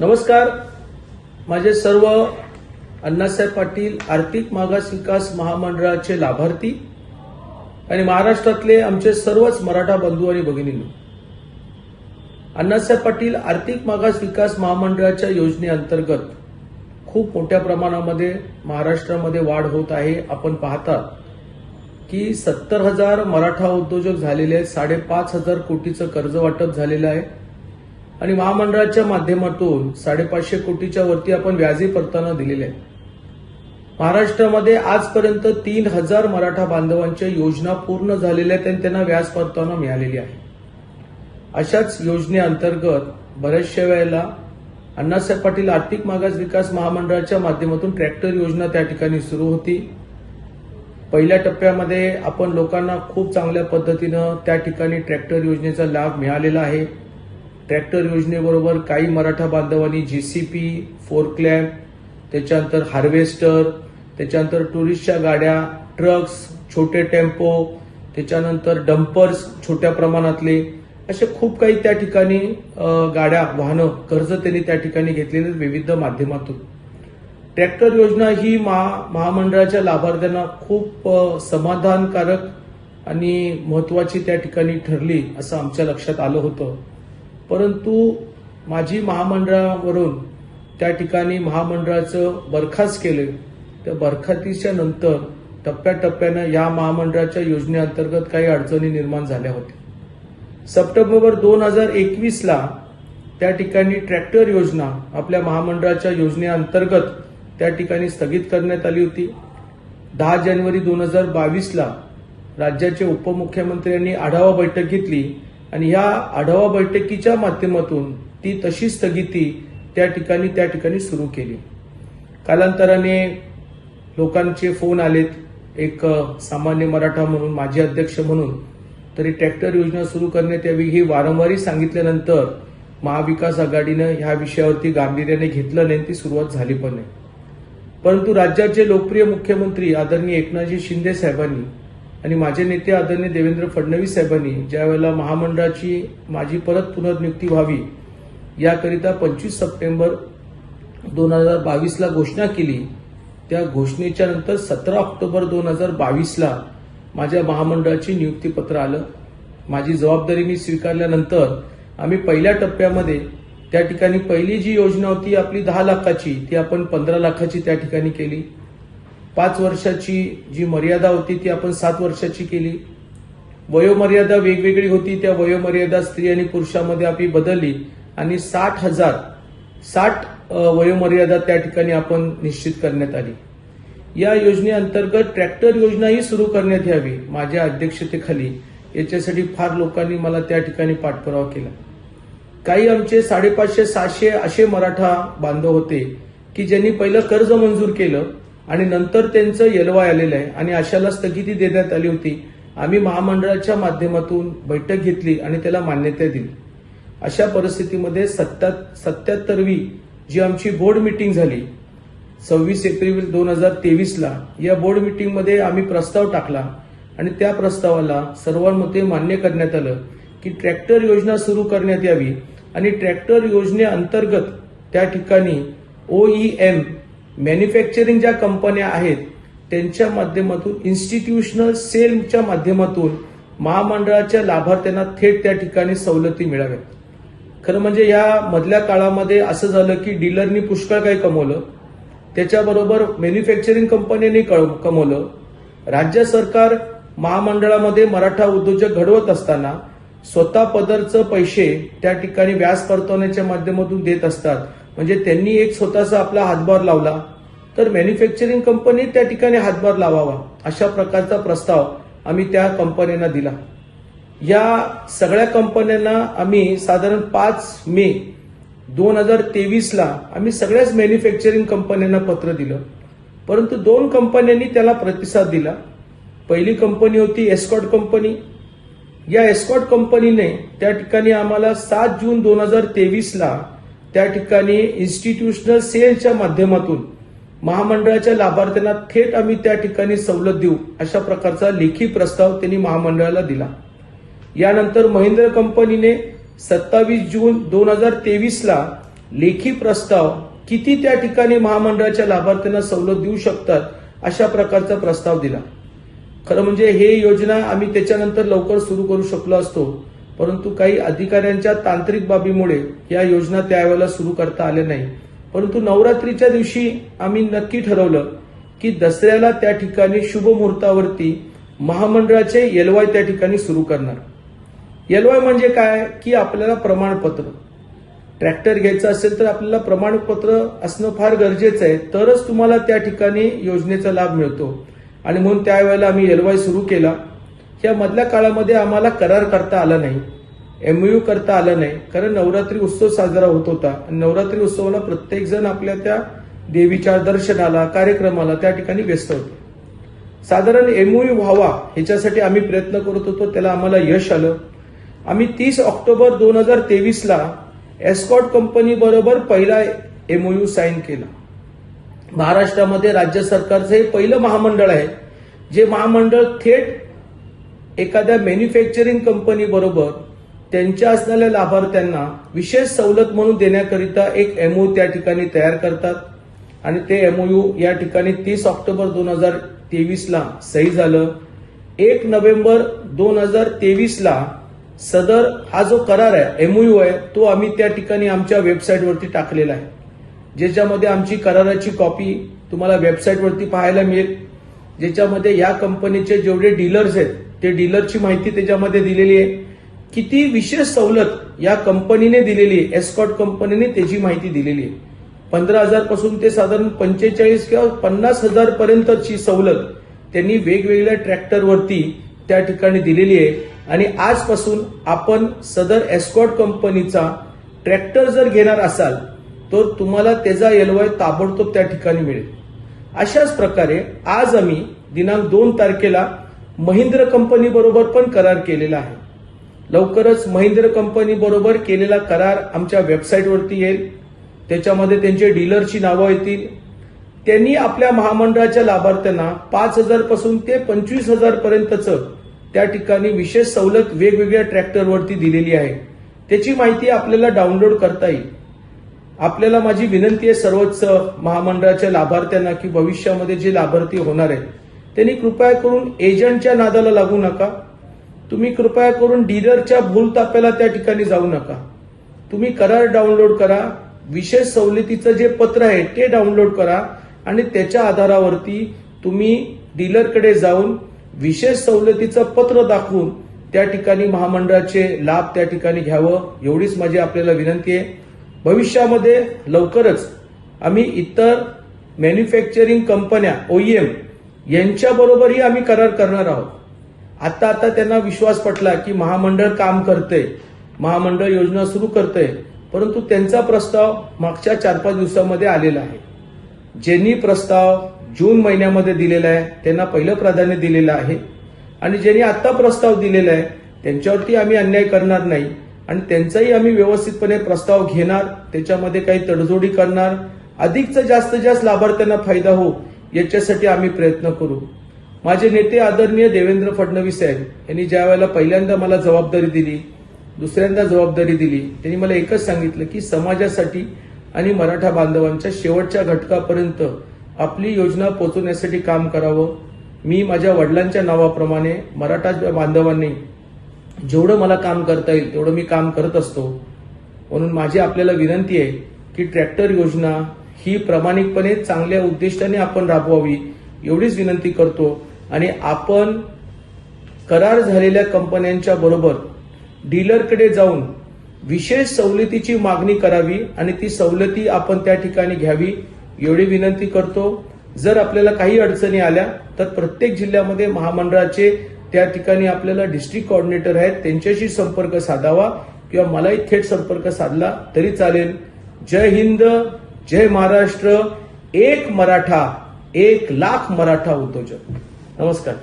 नमस्कार. माझे सर्व अण्णासाहेब पाटील आर्थिक मागास विकास महामंडळाचे लाभार्थी आणि महाराष्ट्रातले आमचे सर्वच मराठा बंधू आणि भगिनींनो, अण्णासाहेब पाटील आर्थिक मागास विकास महामंडळाच्या योजनेअंतर्गत खूप मोठ्या प्रमाणामध्ये महाराष्ट्रामध्ये वाढ होत आहे. आपण पाहता की 70,000 मराठा उद्योजक झालेले आहेत, 5,500 कोटीचं कर्ज वाटप झालेलं आहे आणि महामंडळाच्या माध्यमातून 550 कोटीच्या वरती आपण व्याजी परताना दिलेले आहे. महाराष्ट्रामध्ये आजपर्यंत 3,000 मराठा बांधवांच्या योजना पूर्ण झालेल्या आहेत आणि त्यांना व्याज परताना मिळालेली आहे. अशाच योजनेअंतर्गत बऱ्याचशा वेळेला अण्णासाहेब पाटील आर्थिक मागास विकास महामंडळाच्या माध्यमातून ट्रॅक्टर योजना त्या ठिकाणी सुरू होती. पहिल्या टप्प्यामध्ये आपण लोकांना खूप चांगल्या पद्धतीनं त्या ठिकाणी ट्रॅक्टर योजनेचा लाभ मिळालेला आहे. ट्रॅक्टर योजनेबरोबर काही मराठा बांधवांनी जीसीपी, फोरक्लॅम्प, त्याच्यानंतर हार्वेस्टर, त्याच्यानंतर टुरिस्टच्या गाड्या, ट्रक्स, छोटे टेम्पो, त्याच्यानंतर डंपर्स छोट्या प्रमाणातले असे खूप काही त्या ठिकाणी गाड्या, वाहनं कर्ज त्यांनी त्या ठिकाणी घेतलेले विविध माध्यमातून. ट्रॅक्टर योजना ही महामंडळाच्या लाभार्थ्यांना खूप समाधानकारक आणि महत्वाची त्या ठिकाणी ठरली असं आमच्या लक्षात आलं होतं. परंतु माझी महामंडळावरून त्या ठिकाणी महामंडळाचं बरखास्त केलं. त्या बरखास्तीच्या नंतर टप्प्याटप्प्यानं या महामंडळाच्या योजनेअंतर्गत काही अडचणी निर्माण झाल्या होत्या. सप्टेंबर 2021ला त्या ठिकाणी ट्रॅक्टर योजना आपल्या महामंडळाच्या योजनेअंतर्गत त्या ठिकाणी स्थगित करण्यात आली होती. 10 जानेवारी 2022ला राज्याचे उपमुख्यमंत्र्यांनी आढावा बैठक घेतली आणि या आढावा बैठकीच्या माध्यमातून ती तशी स्थगिती त्या ठिकाणी सुरू केली. कालांतराने लोकांचे फोन आलेत. एक सामान्य मराठा म्हणून, माजी अध्यक्ष म्हणून तरी ट्रॅक्टर योजना सुरू करण्यात यावी ही वारंवार सांगितल्यानंतर महाविकास आघाडीनं ह्या विषयावरती गांभीर्याने घेतलं नाही, ती सुरुवात झाली पण नाही. परंतु राज्याचे लोकप्रिय मुख्यमंत्री आदरणीय एकनाथजी शिंदे साहेबांनी आणि माझे नेते आदरणीय देवेंद्र फडणवीस साहेबांनी ज्या वेळेला महामंडळाची माझी परत पुनर्नियुक्ती व्हावी याकरिता 25 सप्टेंबर 2022ला घोषणा केली. त्या घोषणेच्या नंतर 17 ऑक्टोबर 2022ला माझ्या महामंडळाची नियुक्तीपत्र आलं. माझी जबाबदारी मी स्वीकारल्यानंतर आम्ही पहिल्या टप्प्यामध्ये त्या ठिकाणी पहिली जी योजना होती आपली 10 लाखाची ती आपण 15 लाखाची त्या ठिकाणी केली. 5 वर्षाची जी मर्यादा होती ती आपण 7 वर्षाची केली. वयोमर्यादा वेगवेगळी होती, त्या वयोमर्यादा स्त्री आणि पुरुषांमध्ये आपली बदलली आणि 60 वयोमर्यादा त्या ठिकाणी आपण निश्चित करण्यात आली. या योजनेअंतर्गत ट्रॅक्टर योजना ही सुरू करण्यात यावी माझ्या अध्यक्षतेखाली. याच्यासाठी फार लोकांनी मला त्या ठिकाणी पाठपुरावा केला. काही आमचे 550-600 असे मराठा बांधव होते की ज्यांनी पहिलं कर्ज मंजूर केलं आणि नंतर त्यांचं एलवाय आलेलं आहे आणि अशाला स्थगिती देण्यात आली होती. आम्ही महामंडळाच्या माध्यमातून बैठक घेतली आणि त्याला मान्यता दिली. अशा परिस्थितीमध्ये 77वी जी आमची बोर्ड मीटिंग झाली 26 एप्रिल 2023ला, या बोर्ड मीटिंगमध्ये आम्ही प्रस्ताव टाकला आणि त्या प्रस्तावाला सर्वांमध्ये मान्य करण्यात आलं की ट्रॅक्टर योजना सुरू करण्यात यावी आणि ट्रॅक्टर योजनेअंतर्गत त्या ठिकाणी OEM मॅन्युफॅक्चरिंग ज्या कंपन्या आहेत त्यांच्या माध्यमातून इन्स्टिट्यूशनल सेलच्या माध्यमातून महामंडळाच्या लाभार्थ्यांना थेट त्या ठिकाणी सवलती मिळाव्यात. खरं म्हणजे या मधल्या काळामध्ये असं झालं की डीलरनी पुष्कळ काही कमवलं, त्याच्याबरोबर मॅन्युफॅक्चरिंग कंपन्यांनी कमवलं. राज्य सरकार महामंडळामध्ये मराठा उद्योजक घडवत असताना स्वतः पदरचं पैसे त्या ठिकाणी व्याज परतवण्याच्या माध्यमातून देत असतात. म्हणजे त्यांनी एक स्वतःचा आपला हातभार लावला तर मॅन्युफॅक्चरिंग कंपनी त्या ठिकाणी हातभार लावावा अशा प्रकारचा प्रस्ताव आम्ही त्या कंपन्यांना दिला. या सगळ्या कंपन्यांना आम्ही साधारण 5 मे 2023ला आम्ही सगळ्याच मॅन्युफॅक्चरिंग कंपन्यांना पत्र दिलं. परंतु 2 कंपन्यांनी त्याला प्रतिसाद दिला. पहिली कंपनी होती एस्कॉर्ट कंपनी. या एस्कॉर्ट कंपनीने त्या ठिकाणी आम्हाला 7 जून 2023ला त्या ठिकाणी इन्स्टिट्यूशनल सेलच्या माध्यमातून महामंडळाच्या लाभार्थ्यांना थेट आम्ही त्या ठिकाणी सवलत देऊ अशा प्रकारचा लेखी प्रस्ताव त्यांनी महामंडळाला दिला. यानंतर महिंद्रा कंपनीने 27 जून 2023ला लेखी प्रस्ताव किती त्या ठिकाणी महामंडळाच्या लाभार्थ्यांना सवलत देऊ शकतात अशा प्रकारचा प्रस्ताव दिला. खरं म्हणजे हे योजना आम्ही त्याच्यानंतर लवकर सुरू करू शकलो असतो, परंतु काही अधिकाऱ्यांच्या तांत्रिक बाबीमुळे या योजना त्यावेळेला सुरू करता आल्या नाही. परंतु नवरात्रीच्या दिवशी आम्ही नक्की ठरवलं की दसऱ्याला त्या ठिकाणी शुभ मुहूर्तावरती महामंडळाचे एलवाय त्या ठिकाणी सुरू करणार. एलवाय म्हणजे काय की आपल्याला प्रमाणपत्र, ट्रॅक्टर घ्यायचं असेल तर आपल्याला प्रमाणपत्र असणं फार गरजेचं आहे, तरच तुम्हाला त्या ठिकाणी योजनेचा लाभ मिळतो. आणि म्हणून त्यावेळेला आम्ही एलवाय सुरू केला. या मधल्या काळामध्ये आम्हाला करार करता आला नाही, एमओयू करता आलं नाही, कारण नवरात्री उत्सव साजरा होत होता आणि नवरात्री उत्सवाला प्रत्येक जण आपल्या त्या देवीच्या दर्शनाला, कार्यक्रमाला त्या ठिकाणी व्यस्त होतो. साधारण एमओयू व्हावा ह्याच्यासाठी आम्ही प्रयत्न करत होतो, त्याला आम्हाला यश आलं. आम्ही 30 ऑक्टोबर 2023ला एस्कॉर्ट कंपनी बरोबर पहिला एमओयू साईन केला. महाराष्ट्रामध्ये राज्य सरकारचं हे पहिलं महामंडळ आहे जे महामंडळ थेट एखाद्या मॅन्युफॅक्चरिंग कंपनी बरोबर त्यांच्या असणाऱ्या लाभार्थ्यांना विशेष सवलत म्हणून देण्याकरिता एक एमओयू त्या ठिकाणी तयार करतात. आणि ते एमओयू या ठिकाणी 30 ऑक्टोबर 2023ला सही झालं. 1 नोव्हेंबर 2023ला सदर हा जो करार आहे, एमओयू आहे, तो आम्ही त्या ठिकाणी आमच्या वेबसाईटवरती टाकलेला आहे, ज्याच्यामध्ये आमची कराराची कॉपी तुम्हाला वेबसाईटवरती पाहायला मिळेल, ज्याच्यामध्ये या कंपनीचे जेवढे डीलर्स आहेत ते डीलरची माहिती त्याच्यामध्ये दिलेली आहे. किती विशेष सवलत या कंपनीने दिलेली आहे, एस्कॉर्ट कंपनीने त्याची माहिती दिलेली आहे. 15,000 पासून ते साधारण 45 किंवा 50,000 पर्यंतची सवलत त्यांनी वेगवेगळ्या ट्रॅक्टरवरती त्या ठिकाणी दिलेली आहे. आणि आजपासून आपण सदर एस्कॉर्ट कंपनीचा ट्रॅक्टर जर घेणार असाल तर तुम्हाला त्याचा एलवाय ताबडतोब त्या ठिकाणी मिळेल. अशाच प्रकारे आज आम्ही दिनांक 2 तारखेला महिंद्र कंपनी बरोबर पण करार केलेला आहे. लवकरच महिंद्र कंपनी बरोबर केलेला करार आमच्या वेबसाईटवरती येईल, त्याच्यामध्ये त्यांचे डीलरची नावं येतील. त्यांनी आपल्या महामंडळाच्या लाभार्थ्यांना 5,000 पासून ते 25,000 पर्यंतचं त्या ठिकाणी विशेष सवलत वेगवेगळ्या ट्रॅक्टरवरती दिलेली आहे. त्याची माहिती आपल्याला डाउनलोड करता येईल. आपल्याला माझी विनंती आहे सर्वच महामंडळाच्या लाभार्थ्यांना की भविष्यामध्ये जे लाभार्थी होणार आहेत त्यांनी कृपया करून एजंटच्या नादाला लागू नका. तुम्ही कृपया करून डीलरच्या भूलताप्याला त्या ठिकाणी जाऊ नका. तुम्ही करार डाउनलोड करा, विशेष सवलतीचं जे पत्र आहे ते डाउनलोड करा आणि त्याच्या आधारावरती तुम्ही डीलरकडे जाऊन विशेष सवलतीचं पत्र दाखवून त्या ठिकाणी महामंडळाचे लाभ त्या ठिकाणी घ्यावं, एवढीच माझी आपल्याला विनंती आहे. भविष्यामध्ये लवकरच आम्ही इतर मॅन्युफॅक्चरिंग कंपन्या ओईएम यांच्याबरोबरही आम्ही करार करणार आहोत. आता त्यांना विश्वास पटला की महामंडळ काम करतंय, महामंडळ योजना सुरू करतंय, परंतु त्यांचा प्रस्ताव मागच्या 4-5 दिवसामध्ये आलेला आहे. ज्यांनी प्रस्ताव जून महिन्यामध्ये दिलेला आहे त्यांना पहिलं प्राधान्य दिलेलं आहे आणि ज्यांनी आता प्रस्ताव दिलेला आहे त्यांच्यावरती आम्ही अन्याय करणार नाही आणि त्यांचाही आम्ही व्यवस्थितपणे प्रस्ताव घेणार, त्याच्यामध्ये काही तडजोडी करणार, अधिकचा जास्तीत जास्त लाभार्थ्यांना फायदा हो याच्यासाठी आम्ही प्रयत्न करू. माझे नेते आदरणीय देवेंद्र फडणवीस साहेब यांनी ज्या वेळेला पहिल्यांदा मला जबाबदारी दिली, दुसऱ्यांदा जबाबदारी दिली, त्यांनी मला एकच सांगितलं की समाजासाठी आणि मराठा बांधवांच्या शेवटच्या घटकापर्यंत आपली योजना पोहोचवण्यासाठी काम करावं. मी माझ्या वडिलांच्या नावाप्रमाणे मराठा बांधवांनी जेवढं मला काम करता येईल तेवढं मी काम करत असतो. म्हणून माझी आपल्याला विनंती आहे की ट्रॅक्टर योजना ही प्रामाणिकपणे चांगल्या उद्दिष्टाने आपण राबवावी, एवढीच विनंती करतो. आणि आपण करार झालेल्या कंपन्यांच्या बरोबर डीलरकडे जाऊन विशेष सवलतीची मागणी करावी आणि ती सवलती आपण त्या ठिकाणी घ्यावी, एवढी विनंती करतो. जर आपल्याला काही अडचणी आल्या तर प्रत्येक जिल्ह्यामध्ये महामंडळाचे त्या ठिकाणी आपल्याला डिस्ट्रिक्ट कोऑर्डिनेटर आहेत, त्यांच्याशी संपर्क साधावा किंवा मलाही थेट संपर्क साधला तरी चालेल. जय हिंद, जय महाराष्ट्र. एक मराठा, 1 लाख मराठा उद्योजक. नमस्कार.